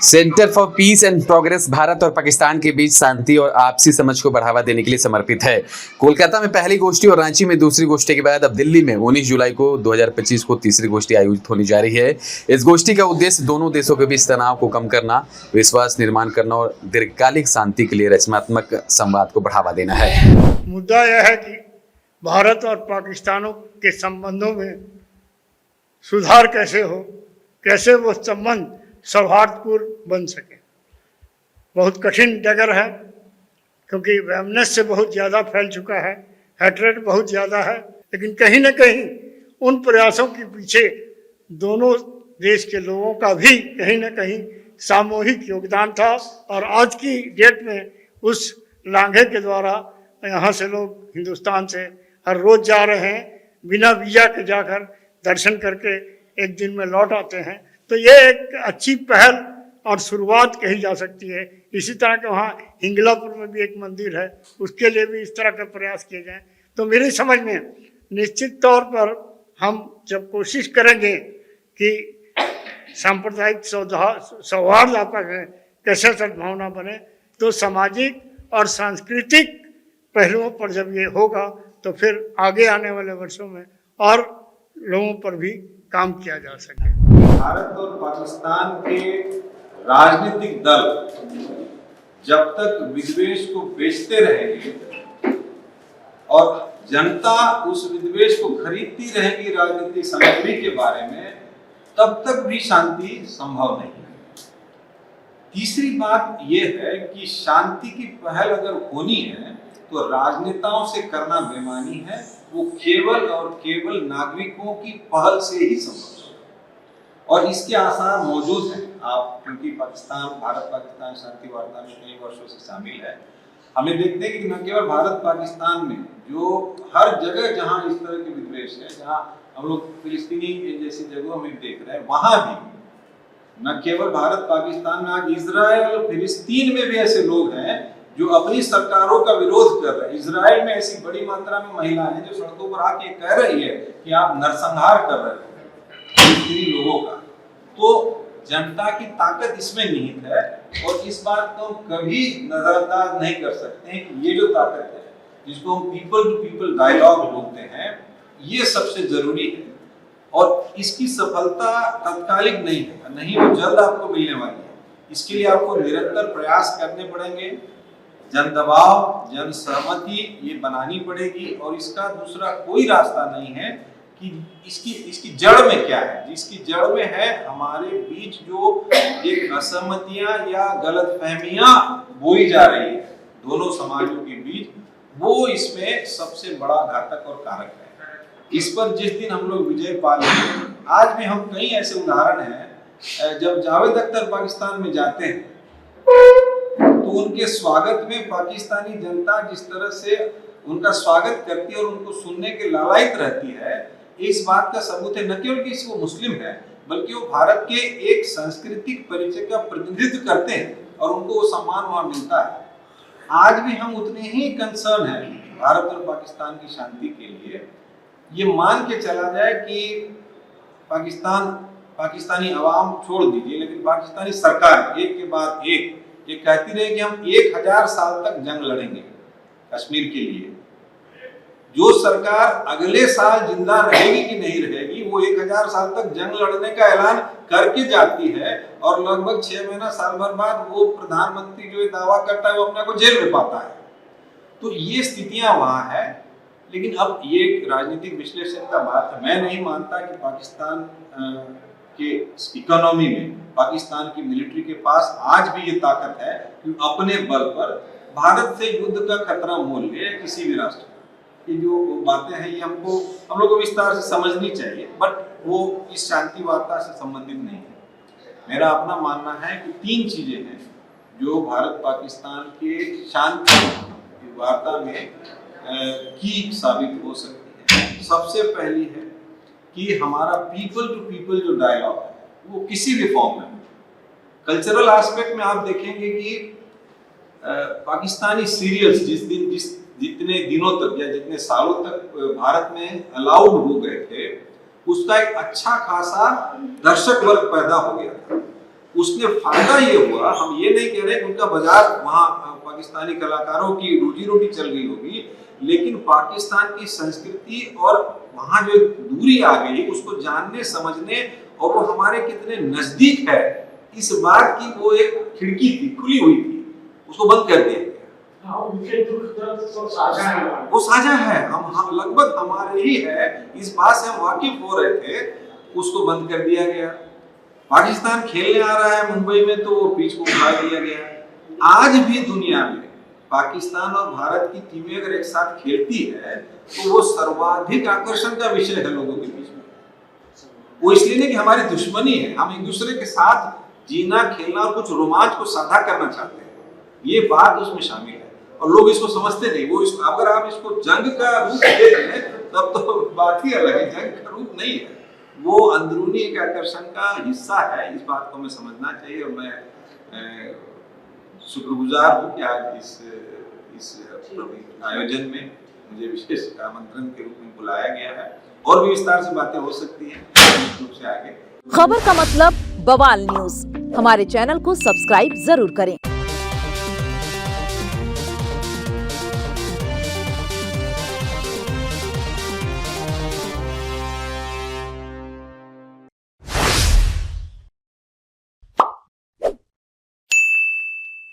Centre for piece and progress Bharat और पाकिस्तान के बीच शांति और आपसी समझ को बढ़ावा देने के लिए समर्पित है। कोलकाता में पहली गोष्ठी और रांची में दूसरी गोष्ठी के बाद अब दिल्ली में 19 जुलाई को 2025 को तीसरी गोष्ठी आयोजित होने जा रही है। इस गोष्ठी का उद्देश्य दोनों देशों के बीच तनाव को कम करना, विश्वास निर्माण करना और दीर्घकालिक शांति के लिए रचनात्मक संवाद को बढ़ावा देना है। मुद्दा यह है कि भारत और पाकिस्तानों के संबंधों में सुधार कैसे हो, कैसे वो संबंध सौहार्दपूर्ण बन सके। बहुत कठिन डगर है क्योंकि वैमनस्य बहुत ज़्यादा फैल चुका है, हेट्रेड बहुत ज़्यादा है, लेकिन कहीं ना कहीं उन प्रयासों के पीछे दोनों देश के लोगों का भी कहीं ना कहीं सामूहिक योगदान था। और आज की डेट में उस लांघे के द्वारा यहाँ से लोग हिंदुस्तान से हर रोज़ जा रहे हैं, बिना वीज़ा के जाकर दर्शन करके एक दिन में लौट आते हैं। तो ये एक अच्छी पहल और शुरुआत कही जा सकती है। इसी तरह के वहाँ हिंगलापुर में भी एक मंदिर है, उसके लिए भी इस तरह के प्रयास किए जाएं। तो मेरी समझ में निश्चित तौर पर हम जब कोशिश करेंगे कि सांप्रदायिक सौहार्द आपस में कैसे सद्भावना बने, तो सामाजिक और सांस्कृतिक पहलुओं पर जब ये होगा तो फिर आगे आने वाले वर्षों में और लोगों पर भी काम किया जा सके। भारत और पाकिस्तान के राजनीतिक दल जब तक विद्वेष को बेचते रहेंगे और जनता उस विद्वेष को खरीदती रहेगी राजनीतिक सामग्री के बारे में, तब तक भी शांति संभव नहीं है। तीसरी बात यह है कि शांति की पहल अगर होनी है तो राजनेताओं से करना बेमानी है, वो केवल और केवल नागरिकों की पहल से ही संभव है। और इसके आसार मौजूद हैं। आप क्योंकि भारत पाकिस्तान शांति वार्ता में कई वर्षों से शामिल है, हमें देखते हैं कि न केवल भारत पाकिस्तान में, जो हर जगह जहां इस तरह के विद्वेष है, जहां हम लोग फिलिस्तीनी जैसी जगहों में देख रहे हैं, वहां भी न केवल भारत पाकिस्तान में, आज इजराइल और फिलिस्तीन में भी ऐसे लोग हैं जो अपनी सरकारों का विरोध कर रहे हैं। इजराइल में ऐसी बड़ी मात्रा में महिलाएं हैं जो सड़कों पर आके कह रही है कि आप नरसंहार कर रहे हैं लोगों का। तो जनता की ताकत इसमें निहित है और इस बात को हम कभी नजरअंदाज नहीं कर सकते हैं कि ये जो ताकत है, जिसको हम पीपल टू पीपल डायलॉग बोलते हैं, ये सबसे जरूरी है। और इसकी सफलता तत्कालिक नहीं है, नहीं वो जल्द आपको मिलने वाली है। इसके लिए आपको निरंतर प्रयास करने पड़ेंगे, जन दबाव, जन सहमति ये बनानी पड़ेगी। और इसका दूसरा कोई रास्ता नहीं है कि इसकी जड़ में क्या है। जिसकी जड़ में है हमारे बीच जो एक असहमतियां या गलतफहमियां बोई जा रही है दोनों समाजों के बीच, वो इसमें सबसे बड़ा घातक और कारक है। इस पर जिस दिन हम लोग विजय पा लेंगे, आज भी हम कई ऐसे उदाहरण हैं, जब जावेद अख्तर पाकिस्तान में जाते हैं तो उनके स्वागत में पाकिस्तानी जनता जिस तरह से उनका स्वागत करती है और उनको सुनने के लालायित रहती है, इस बात का सबूत है। न केवल कि वो मुस्लिम है, बल्कि वो भारत के एक सांस्कृतिक परिचय का प्रतिनिधित्व करते हैं और उनको वो सम्मान वहां मिलता है। आज भी हम उतने ही कंसर्न हैं भारत और पाकिस्तान की शांति के लिए। ये मान के चला जाए कि पाकिस्तानी अवाम छोड़ दीजिए, लेकिन पाकिस्तानी सरकार एक के बाद एक ये कहती रहे कि हम 1000 साल तक जंग लड़ेंगे कश्मीर के लिए। जो सरकार अगले साल जिंदा रहेगी कि नहीं रहेगी, वो 1000 साल तक जंग लड़ने का ऐलान करके जाती है और लगभग 6 महीना साल भर बाद वो प्रधानमंत्री जो दावा करता है वो अपने को जेल में पाता है। तो ये स्थितियां वहां है। लेकिन अब ये राजनीतिक विश्लेषण का बात है। मैं नहीं मानता कि पाकिस्तान के इकोनॉमी में, पाकिस्तान की मिलिट्री के पास आज भी ये ताकत है कि अपने बल पर भारत से युद्ध का खतरा मोल ले किसी भी राष्ट्र। ये जो बातें हैं ये हम लोग को विस्तार से समझनी चाहिए, बट वो इस शांति वार्ता से संबंधित नहीं है। मेरा अपना मानना है कि 3 चीजें हैं जो भारत पाकिस्तान के शांति वार्ता में की साबित हो सकती है। सबसे पहली है कि हमारा पीपल टू पीपल जो डायलॉग है वो किसी भी फॉर्म में, कल्चरल एस्पेक्ट में आप देखेंगे कि पाकिस्तानी सीरियल्स जितने दिनों तक या जितने सालों तक भारत में अलाउड हो गए थे, उसका एक अच्छा खासा दर्शक वर्ग पैदा हो गया था। उसने फायदा ये हुआ, हम ये नहीं कह रहे कि उनका बाजार वहाँ पाकिस्तानी कलाकारों की रोजी रोटी चल गई होगी, लेकिन पाकिस्तान की संस्कृति और वहाँ जो दूरी आ गई उसको जानने समझने और वो हमारे कितने नजदीक है इस बात की वो एक खिड़की थी, खुली हुई थी, उसको बंद कर दिया गया। उनके दुख दर्द सब साझा है, वो साझा है, हम लगभग हमारे ही है, इस बात से हम वाकिफ हो रहे थे, उसको बंद कर दिया गया। पाकिस्तान खेलने आ रहा है मुंबई में तो वो पिच को उठा दिया गया। आज भी दुनिया में पाकिस्तान और भारत की टीमें अगर एक साथ खेलती है तो वो सर्वाधिक आकर्षण का विषय है लोगों के बीच में। वो इसलिए नहीं कि हमारी दुश्मनी है, हम एक दूसरे के साथ जीना खेलना और कुछ रोमांच को साझा करना चाहते हैं, ये बात उसमें शामिल है और लोग इसको समझते नहीं। वो इसको अगर आप इसको जंग का रूप दे दें तब तो बात ही अलग है, जंग का रूप नहीं है, वो अंदरूनी एक आकर्षण का हिस्सा है। इस बात को हमें समझना चाहिए और मैं शुक्रगुजार हूँ कि आज इस आयोजन में मुझे विशेष आमंत्रण के रूप में बुलाया गया है और भी विस्तार से बातें हो सकती हैं रूप से आगे। खबर का मतलब बवाल न्यूज, हमारे चैनल को सब्सक्राइब जरूर करें।